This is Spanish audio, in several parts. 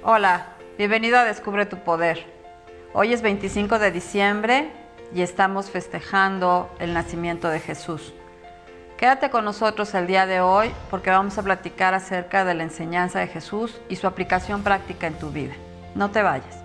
Hola, bienvenido a Descubre tu Poder. Hoy es 25 de diciembre y estamos festejando el nacimiento de Jesús. Quédate con nosotros el día de hoy porque vamos a platicar acerca de la enseñanza de Jesús y su aplicación práctica en tu vida. No te vayas.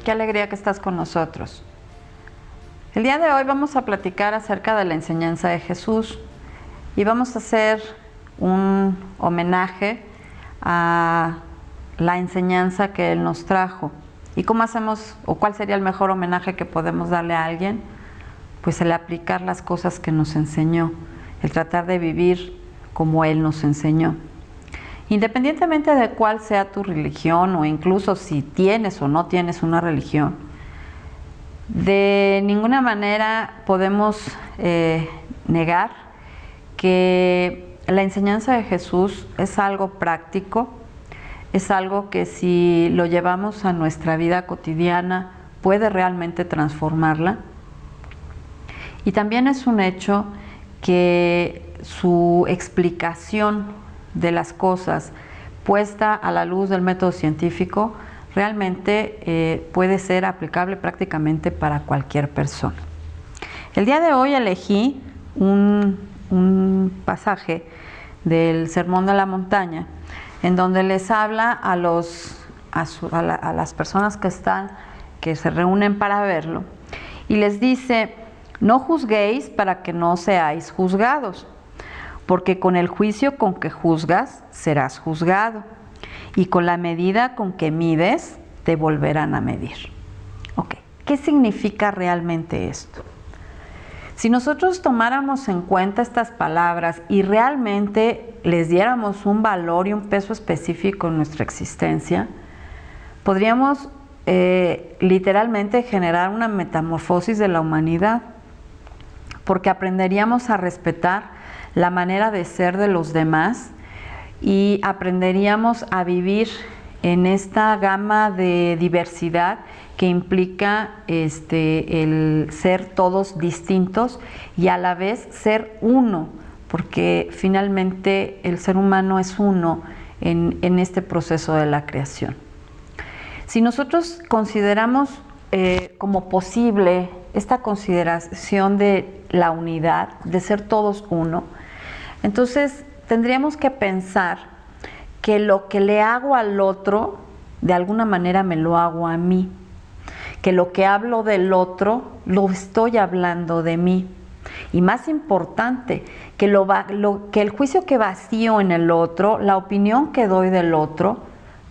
Qué alegría que estás con nosotros. El día de hoy vamos a platicar acerca de la enseñanza de Jesús y vamos a hacer un homenaje a la enseñanza que Él nos trajo. ¿Y cómo hacemos o cuál sería el mejor homenaje que podemos darle a alguien? Pues el aplicar las cosas que nos enseñó, el tratar de vivir como Él nos enseñó. Independientemente de cuál sea tu religión o incluso si tienes o no tienes una religión, de ninguna manera podemos negar que la enseñanza de Jesús es algo práctico, es algo que si lo llevamos a nuestra vida cotidiana puede realmente transformarla. Y también es un hecho que su explicación de las cosas puesta a la luz del método científico realmente puede ser aplicable prácticamente para cualquier persona. El día de hoy elegí un pasaje del Sermón de la Montaña en donde les habla a las personas que se reúnen para verlo y les dice: no juzguéis para que no seáis juzgados, porque con el juicio con que juzgas serás juzgado, y con la medida con que mides te volverán a medir. Ok, ¿qué significa realmente esto? Si nosotros tomáramos en cuenta estas palabras y realmente les diéramos un valor y un peso específico en nuestra existencia, podríamos literalmente generar una metamorfosis de la humanidad, porque aprenderíamos a respetar la manera de ser de los demás y aprenderíamos a vivir en esta gama de diversidad que implica el ser todos distintos y a la vez ser uno, porque finalmente el ser humano es uno en este proceso de la creación. Si nosotros consideramos como posible esta consideración de la unidad, de ser todos uno, entonces tendríamos que pensar que lo que le hago al otro, de alguna manera me lo hago a mí, que lo que hablo del otro, lo estoy hablando de mí. Y más importante, que el juicio que vacío en el otro, la opinión que doy del otro,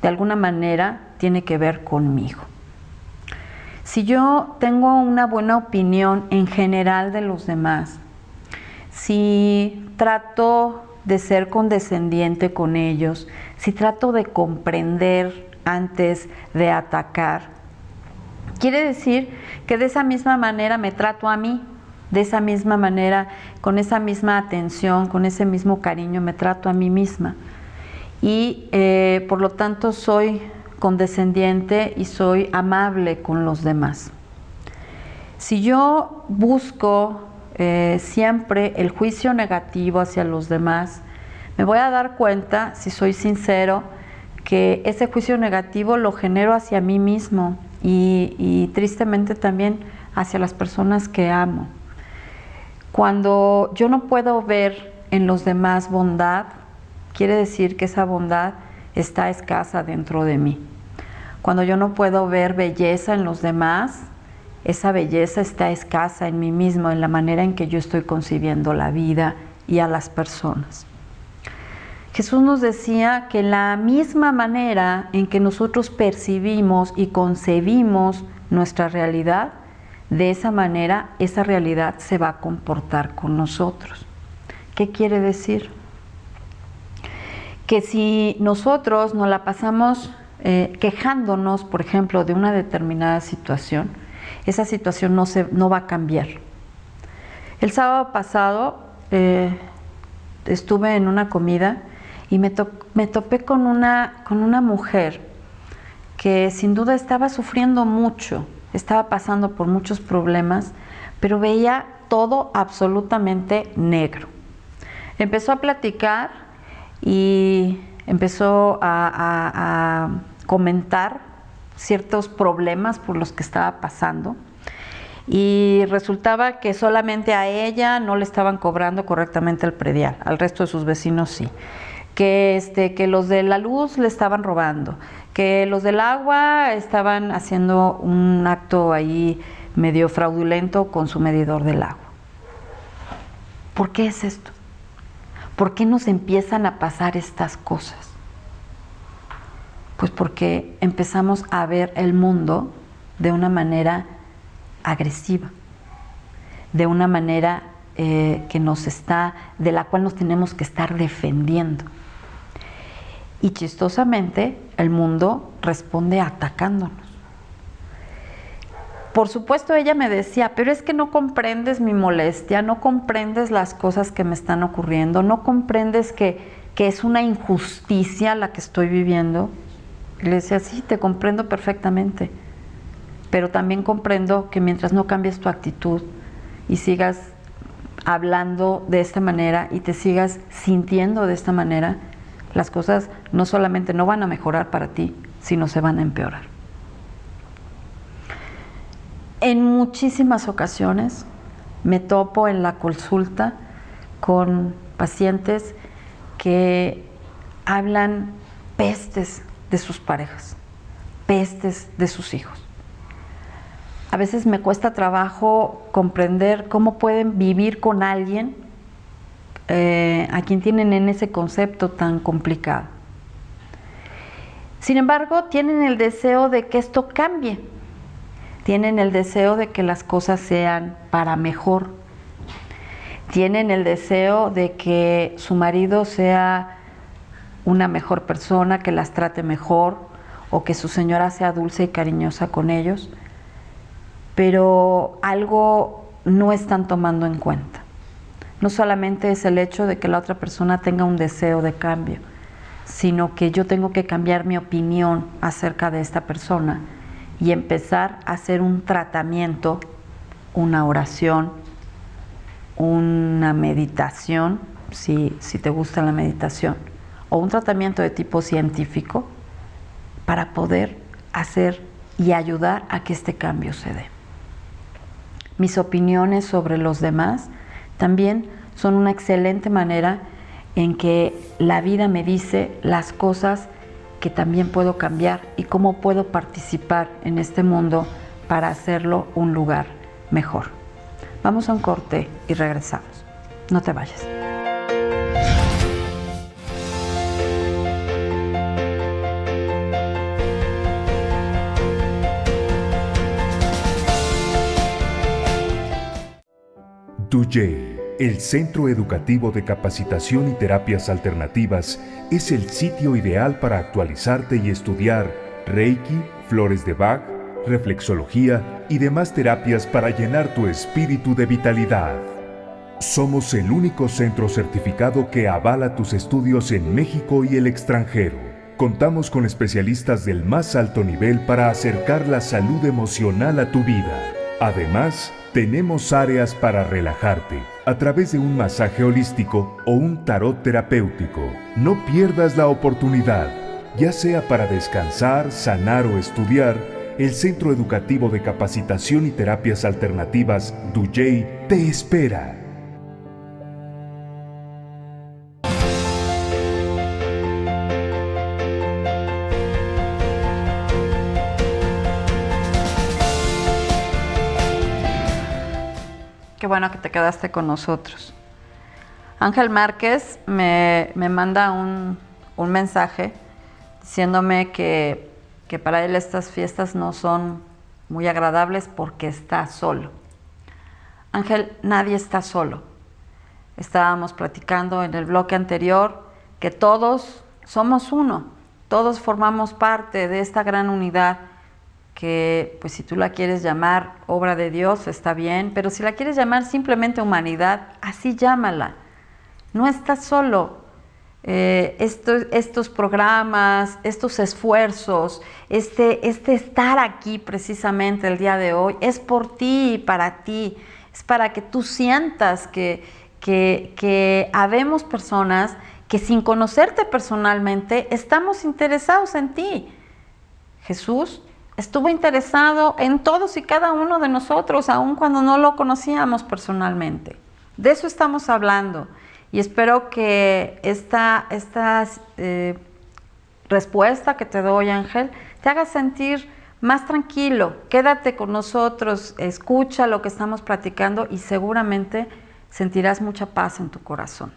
de alguna manera tiene que ver conmigo. Si yo tengo una buena opinión en general de los demás, si trato de ser condescendiente con ellos, si trato de comprender antes de atacar, quiere decir que de esa misma manera me trato a mí, de esa misma manera, con esa misma atención, con ese mismo cariño me trato a mí misma. Y por lo tanto soy condescendiente y soy amable con los demás. Si yo busco siempre el juicio negativo hacia los demás, me voy a dar cuenta, si soy sincero, que ese juicio negativo lo genero hacia mí mismo y tristemente también hacia las personas que amo. Cuando yo no puedo ver en los demás bondad, quiere decir que esa bondad está escasa dentro de mí. Cuando yo no puedo ver belleza en los demás, esa belleza está escasa en mí mismo, en la manera en que yo estoy concibiendo la vida y a las personas. Jesús nos decía que la misma manera en que nosotros percibimos y concebimos nuestra realidad, de esa manera esa realidad se va a comportar con nosotros. ¿Qué quiere decir? Que si nosotros nos la pasamos quejándonos, por ejemplo, de una determinada situación, esa situación no va a cambiar. El sábado pasado estuve en una comida y me topé con una mujer que sin duda estaba sufriendo mucho, estaba pasando por muchos problemas, pero veía todo absolutamente negro. Empezó a platicar y empezó a comentar ciertos problemas por los que estaba pasando, y resultaba que solamente a ella no le estaban cobrando correctamente el predial, al resto de sus vecinos sí. Que los de la luz le estaban robando, que los del agua estaban haciendo un acto ahí medio fraudulento con su medidor del agua. ¿Por qué es esto? ¿Por qué nos empiezan a pasar estas cosas? Pues porque empezamos a ver el mundo de una manera agresiva, de una manera de la cual nos tenemos que estar defendiendo. Y chistosamente, el mundo responde atacándonos. Por supuesto, ella me decía, pero es que no comprendes mi molestia, no comprendes las cosas que me están ocurriendo, no comprendes que es una injusticia la que estoy viviendo. Y le decía, sí, te comprendo perfectamente, pero también comprendo que mientras no cambies tu actitud y sigas hablando de esta manera y te sigas sintiendo de esta manera, las cosas no solamente no van a mejorar para ti, sino se van a empeorar. En muchísimas ocasiones me topo en la consulta con pacientes que hablan pestes de sus parejas, pestes de sus hijos. A veces me cuesta trabajo comprender cómo pueden vivir con alguien a quien tienen en ese concepto tan complicado. Sin embargo, tienen el deseo de que esto cambie, tienen el deseo de que las cosas sean para mejor, tienen el deseo de que su marido sea una mejor persona, que las trate mejor, o que su señora sea dulce y cariñosa con ellos, pero algo no están tomando en cuenta. No solamente es el hecho de que la otra persona tenga un deseo de cambio, sino que yo tengo que cambiar mi opinión acerca de esta persona y empezar a hacer un tratamiento, una oración, una meditación, si te gusta la meditación, o un tratamiento de tipo científico para poder hacer y ayudar a que este cambio se dé. Mis opiniones sobre los demás también son una excelente manera en que la vida me dice las cosas que también puedo cambiar y cómo puedo participar en este mundo para hacerlo un lugar mejor. Vamos a un corte y regresamos. No te vayas. DUYEI, el Centro Educativo de Capacitación y Terapias Alternativas, es el sitio ideal para actualizarte y estudiar Reiki, flores de Bach, reflexología y demás terapias para llenar tu espíritu de vitalidad. Somos el único centro certificado que avala tus estudios en México y el extranjero. Contamos con especialistas del más alto nivel para acercar la salud emocional a tu vida. Además, tenemos áreas para relajarte a través de un masaje holístico o un tarot terapéutico. No pierdas la oportunidad, ya sea para descansar, sanar o estudiar. El Centro Educativo de Capacitación y Terapias Alternativas, DUYEI, te espera. Qué bueno que te quedaste con nosotros. Ángel Márquez me manda un mensaje diciéndome que para él estas fiestas no son muy agradables porque está solo. Ángel, nadie está solo. Estábamos platicando en el bloque anterior que todos somos uno, todos formamos parte de esta gran unidad que, pues si tú la quieres llamar obra de Dios, está bien, pero si la quieres llamar simplemente humanidad, así llámala. No estás solo. Estos programas, estos esfuerzos, este estar aquí precisamente el día de hoy, es por ti y para ti. Es para que tú sientas que habemos personas que sin conocerte personalmente estamos interesados en ti. Jesús estuvo interesado en todos y cada uno de nosotros, aun cuando no lo conocíamos personalmente. De eso estamos hablando. Y espero que esta respuesta que te doy, Ángel, te haga sentir más tranquilo. Quédate con nosotros, escucha lo que estamos platicando y seguramente sentirás mucha paz en tu corazón.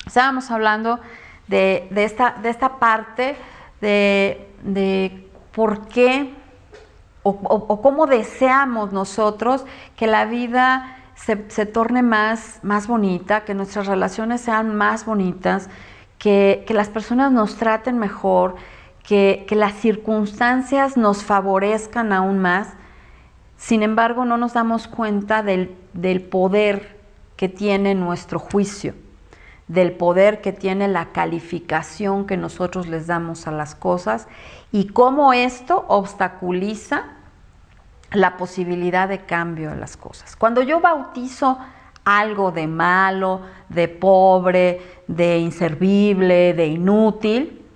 Estábamos hablando de esta parte de por qué o cómo deseamos nosotros que la vida se torne más bonita, que nuestras relaciones sean más bonitas, que las personas nos traten mejor, que las circunstancias nos favorezcan aún más. Sin embargo, no nos damos cuenta del poder que tiene nuestro juicio, del poder que tiene la calificación que nosotros les damos a las cosas y cómo esto obstaculiza la posibilidad de cambio de las cosas. Cuando yo bautizo algo de malo, de pobre, de inservible, de inútil,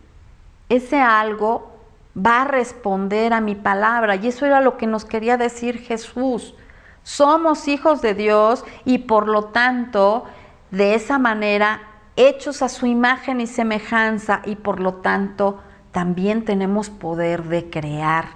ese algo va a responder a mi palabra, y eso era lo que nos quería decir Jesús. Somos hijos de Dios y por lo tanto, de esa manera, hechos a su imagen y semejanza, y por lo tanto, también tenemos poder de crear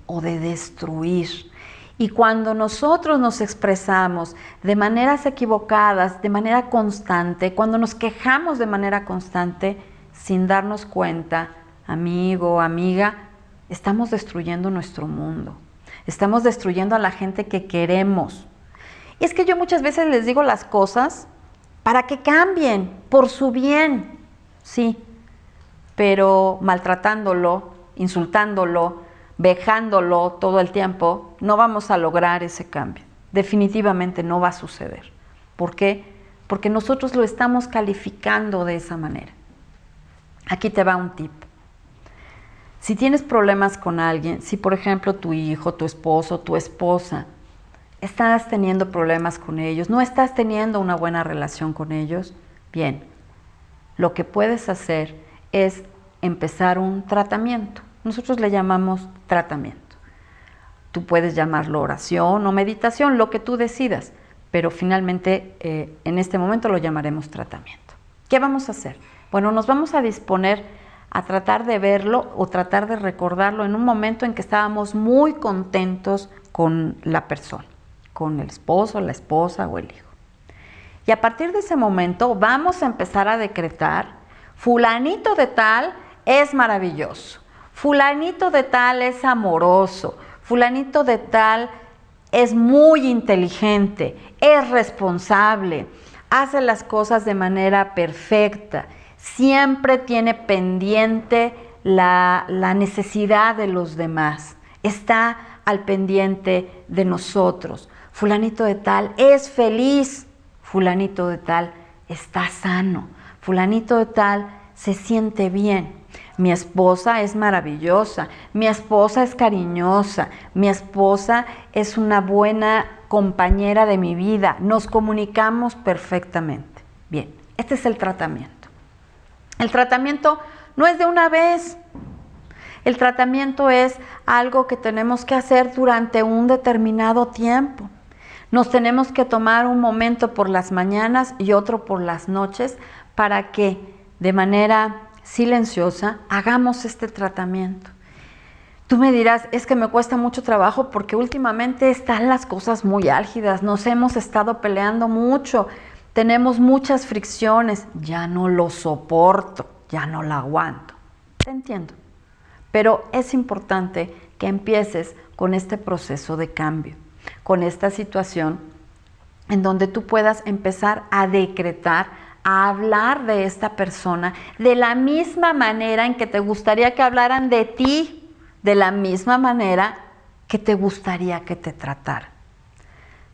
o de destruir. Y cuando nosotros nos expresamos de maneras equivocadas, de manera constante, cuando nos quejamos de manera constante, sin darnos cuenta, amigo, amiga, estamos destruyendo nuestro mundo. Estamos destruyendo a la gente que queremos. Y es que yo muchas veces les digo las cosas para que cambien, por su bien, sí, pero maltratándolo, insultándolo, vejándolo todo el tiempo, no vamos a lograr ese cambio. Definitivamente no va a suceder. ¿Por qué? Porque nosotros lo estamos calificando de esa manera. Aquí te va un tip. Si tienes problemas con alguien, si por ejemplo tu hijo, tu esposo, tu esposa, estás teniendo problemas con ellos, no estás teniendo una buena relación con ellos, bien, lo que puedes hacer es empezar un tratamiento. Nosotros le llamamos tratamiento. Tú puedes llamarlo oración o meditación, lo que tú decidas, pero finalmente en este momento lo llamaremos tratamiento. ¿Qué vamos a hacer? Bueno, nos vamos a disponer a tratar de verlo o tratar de recordarlo en un momento en que estábamos muy contentos con la persona, con el esposo, la esposa o el hijo. Y a partir de ese momento vamos a empezar a decretar: fulanito de tal es maravilloso, fulanito de tal es amoroso, fulanito de tal es muy inteligente, es responsable, hace las cosas de manera perfecta, siempre tiene pendiente la necesidad de los demás, está al pendiente de nosotros. Fulanito de tal es feliz, fulanito de tal está sano, fulanito de tal se siente bien. Mi esposa es maravillosa, mi esposa es cariñosa, mi esposa es una buena compañera de mi vida, nos comunicamos perfectamente. Bien, este es el tratamiento. El tratamiento no es de una vez. El tratamiento es algo que tenemos que hacer durante un determinado tiempo. Nos tenemos que tomar un momento por las mañanas y otro por las noches para que de manera silenciosa hagamos este tratamiento. Tú me dirás, es que me cuesta mucho trabajo porque últimamente están las cosas muy álgidas, nos hemos estado peleando mucho, tenemos muchas fricciones, ya no lo soporto, ya no lo aguanto. Te entiendo, pero es importante que empieces con este proceso de cambio, con esta situación en donde tú puedas empezar a decretar, a hablar de esta persona de la misma manera en que te gustaría que hablaran de ti, de la misma manera que te gustaría que te tratara.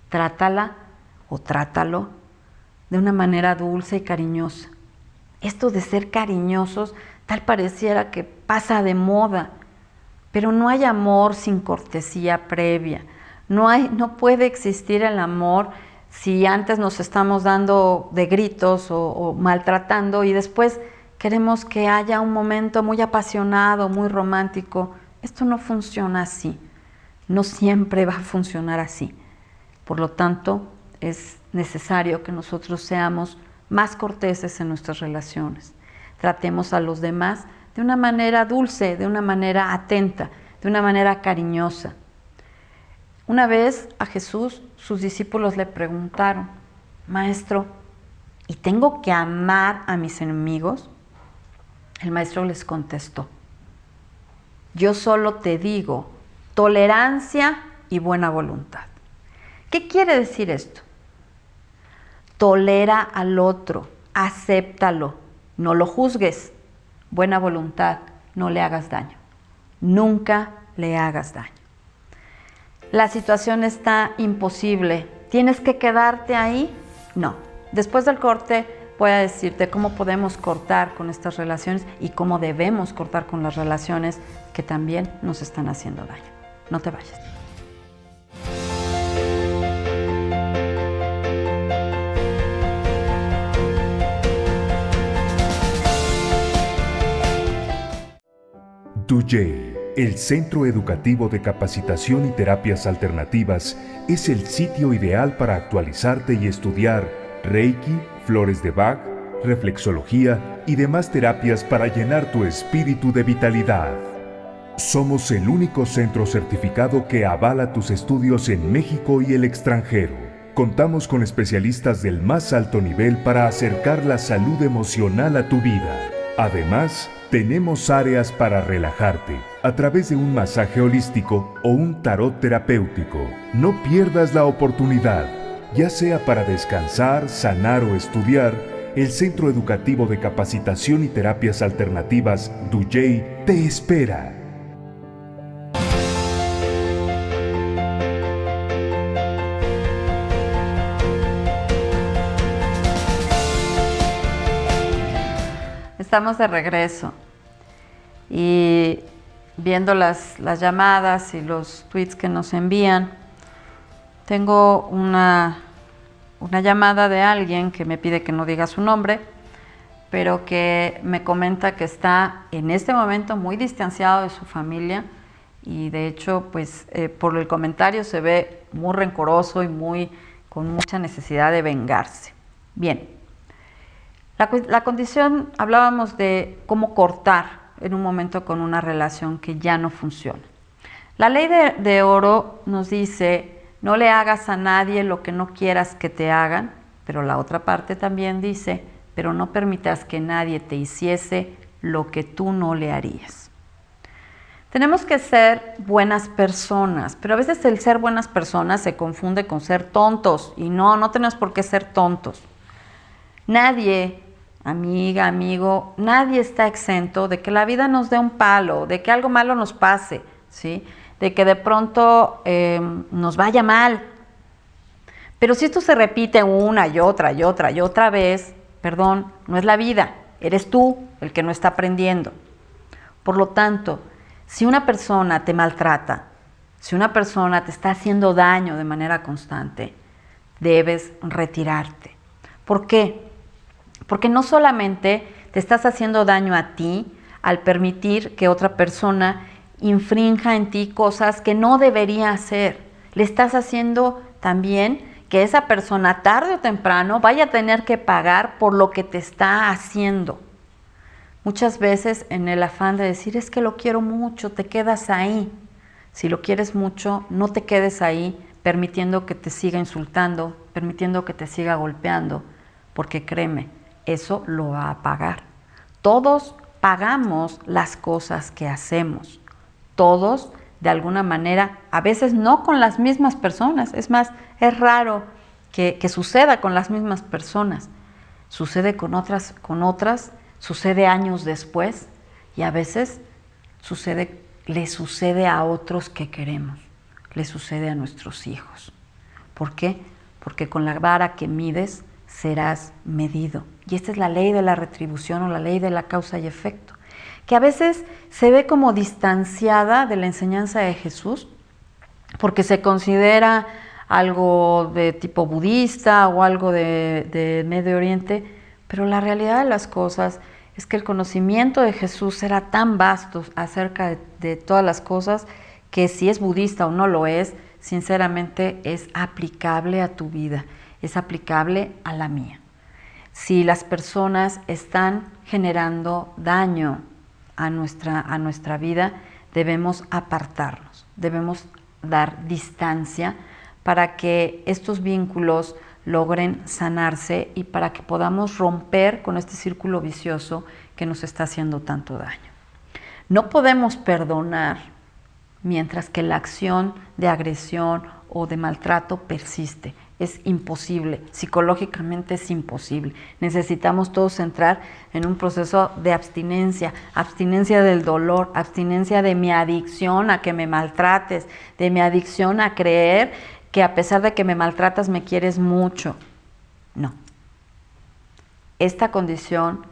Trátala o trátalo de una manera dulce y cariñosa. Esto de ser cariñosos tal pareciera que pasa de moda, pero no hay amor sin cortesía previa. No puede existir el amor si antes nos estamos dando de gritos o maltratando y después queremos que haya un momento muy apasionado, muy romántico. Esto no funciona así. No siempre va a funcionar así. Por lo tanto, es necesario que nosotros seamos más corteses en nuestras relaciones. Tratemos a los demás de una manera dulce, de una manera atenta, de una manera cariñosa. Una vez a Jesús, sus discípulos le preguntaron: Maestro, ¿y tengo que amar a mis enemigos? El maestro les contestó: yo solo te digo tolerancia y buena voluntad. ¿Qué quiere decir esto? Tolera al otro, acéptalo, no lo juzgues. Buena voluntad, no le hagas daño. Nunca le hagas daño. La situación está imposible. ¿Tienes que quedarte ahí? No. Después del corte voy a decirte cómo podemos cortar con estas relaciones y cómo debemos cortar con las relaciones que también nos están haciendo daño. No te vayas. DUYEI, el Centro Educativo de Capacitación y Terapias Alternativas, es el sitio ideal para actualizarte y estudiar Reiki, flores de Bach, reflexología y demás terapias para llenar tu espíritu de vitalidad. Somos el único centro certificado que avala tus estudios en México y el extranjero. Contamos con especialistas del más alto nivel para acercar la salud emocional a tu vida. Además, tenemos áreas para relajarte a través de un masaje holístico o un tarot terapéutico. No pierdas la oportunidad, ya sea para descansar, sanar o estudiar. El Centro Educativo de Capacitación y Terapias Alternativas, DUYEI, te espera. Estamos de regreso y viendo las llamadas y los tweets que nos envían, tengo una llamada de alguien que me pide que no diga su nombre, pero que me comenta que está en este momento muy distanciado de su familia y de hecho, pues por el comentario se ve muy rencoroso y con mucha necesidad de vengarse. Bien. La condición, hablábamos de cómo cortar en un momento con una relación que ya no funciona. La ley de oro nos dice: no le hagas a nadie lo que no quieras que te hagan, pero la otra parte también dice: pero no permitas que nadie te hiciese lo que tú no le harías. Tenemos que ser buenas personas, pero a veces el ser buenas personas se confunde con ser tontos y no tenemos por qué ser tontos. Nadie, amiga, amigo, nadie está exento de que la vida nos dé un palo, de que algo malo nos pase, ¿sí? De que de pronto nos vaya mal. Pero si esto se repite una y otra y otra y otra vez, perdón, no es la vida, eres tú el que no está aprendiendo. Por lo tanto, si una persona te maltrata, si una persona te está haciendo daño de manera constante, debes retirarte. ¿Por qué? Porque no solamente te estás haciendo daño a ti al permitir que otra persona infrinja en ti cosas que no debería hacer, le estás haciendo también que esa persona tarde o temprano vaya a tener que pagar por lo que te está haciendo. Muchas veces en el afán de decir: es que lo quiero mucho, te quedas ahí. Si lo quieres mucho, no te quedes ahí permitiendo que te siga insultando, permitiendo que te siga golpeando, porque créeme, eso lo va a pagar. Todos pagamos las cosas que hacemos. Todos, de alguna manera, a veces no con las mismas personas. Es más, es raro que suceda con las mismas personas. Sucede con otras, sucede años después y a veces le sucede a otros que queremos, le sucede a nuestros hijos. ¿Por qué? Porque con la vara que mides serás medido. Y esta es la ley de la retribución o la ley de la causa y efecto, que a veces se ve como distanciada de la enseñanza de Jesús, porque se considera algo de tipo budista o algo de Medio Oriente, pero la realidad de las cosas es que el conocimiento de Jesús era tan vasto acerca de todas las cosas que si es budista o no lo es, sinceramente es aplicable a tu vida, es aplicable a la mía. Si las personas están generando daño a nuestra vida, debemos apartarnos, debemos dar distancia para que estos vínculos logren sanarse y para que podamos romper con este círculo vicioso que nos está haciendo tanto daño. No podemos perdonar mientras que la acción de agresión o de maltrato persiste. Es imposible, psicológicamente es imposible. Necesitamos todos entrar en un proceso de abstinencia, abstinencia del dolor, abstinencia de mi adicción a que me maltrates, de mi adicción a creer que a pesar de que me maltratas me quieres mucho. No. Esta condición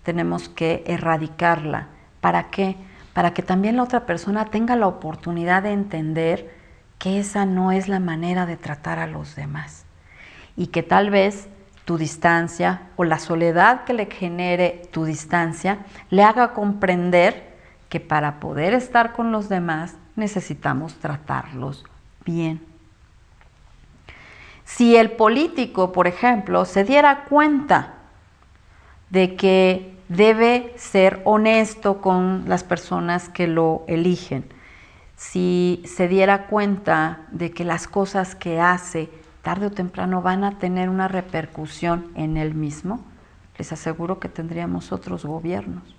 tenemos que erradicarla. ¿Para qué? Para que también la otra persona tenga la oportunidad de entender que esa no es la manera de tratar a los demás y que tal vez tu distancia o la soledad que le genere tu distancia le haga comprender que para poder estar con los demás necesitamos tratarlos bien. Si el político, por ejemplo, se diera cuenta de que debe ser honesto con las personas que lo eligen, si se diera cuenta de que las cosas que hace tarde o temprano van a tener una repercusión en él mismo, les aseguro que tendríamos otros gobiernos.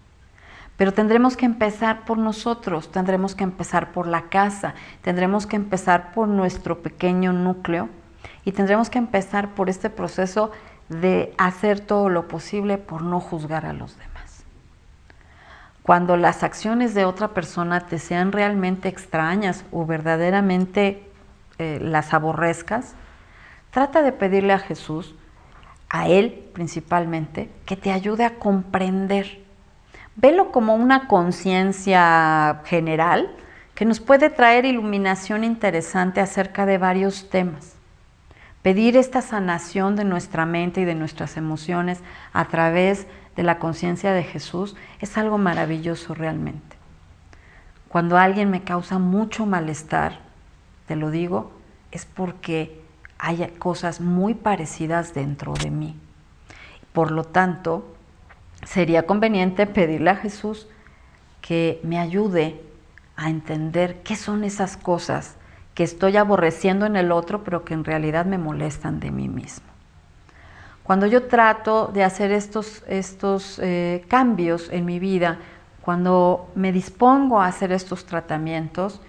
Pero tendremos que empezar por nosotros, tendremos que empezar por la casa, tendremos que empezar por nuestro pequeño núcleo y tendremos que empezar por este proceso de hacer todo lo posible por no juzgar a los demás. Cuando las acciones de otra persona te sean realmente extrañas o verdaderamente las aborrezcas, trata de pedirle a Jesús, a Él principalmente, que te ayude a comprender. Velo como una conciencia general que nos puede traer iluminación interesante acerca de varios temas. Pedir esta sanación de nuestra mente y de nuestras emociones a través de la conciencia de Jesús es algo maravilloso realmente. Cuando alguien me causa mucho malestar, te lo digo, es porque hay cosas muy parecidas dentro de mí. Por lo tanto, sería conveniente pedirle a Jesús que me ayude a entender qué son esas cosas que estoy aborreciendo en el otro, pero que en realidad me molestan de mí mismo. Cuando yo trato de hacer estos cambios en mi vida, cuando me dispongo a hacer estos tratamientos,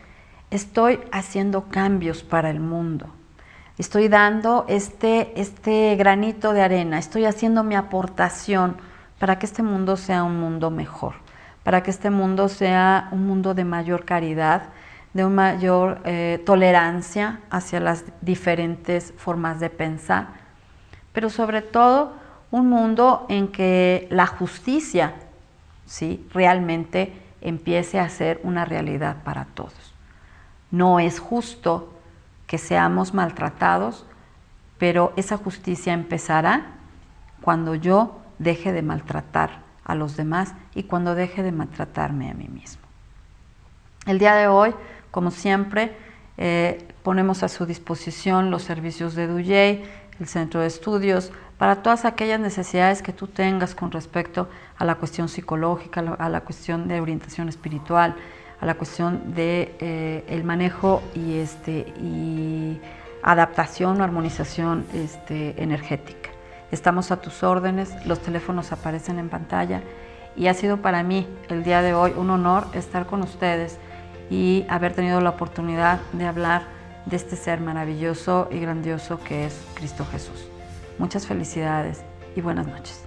estoy haciendo cambios para el mundo. Estoy dando este granito de arena, estoy haciendo mi aportación para que este mundo sea un mundo mejor, para que este mundo sea un mundo de mayor caridad, de una mayor tolerancia hacia las diferentes formas de pensar, pero sobre todo un mundo en que la justicia, ¿sí?, realmente empiece a ser una realidad para todos. No es justo que seamos maltratados, pero esa justicia empezará cuando yo deje de maltratar a los demás y cuando deje de maltratarme a mí mismo. El día de hoy, como siempre, ponemos a su disposición los servicios de Dujay, el centro de estudios, para todas aquellas necesidades que tú tengas con respecto a la cuestión psicológica, a la cuestión de orientación espiritual, a la cuestión de el manejo y adaptación o armonización energética. Estamos a tus órdenes, los teléfonos aparecen en pantalla y ha sido para mí el día de hoy un honor estar con ustedes y haber tenido la oportunidad de hablar de este ser maravilloso y grandioso que es Cristo Jesús. Muchas felicidades y buenas noches.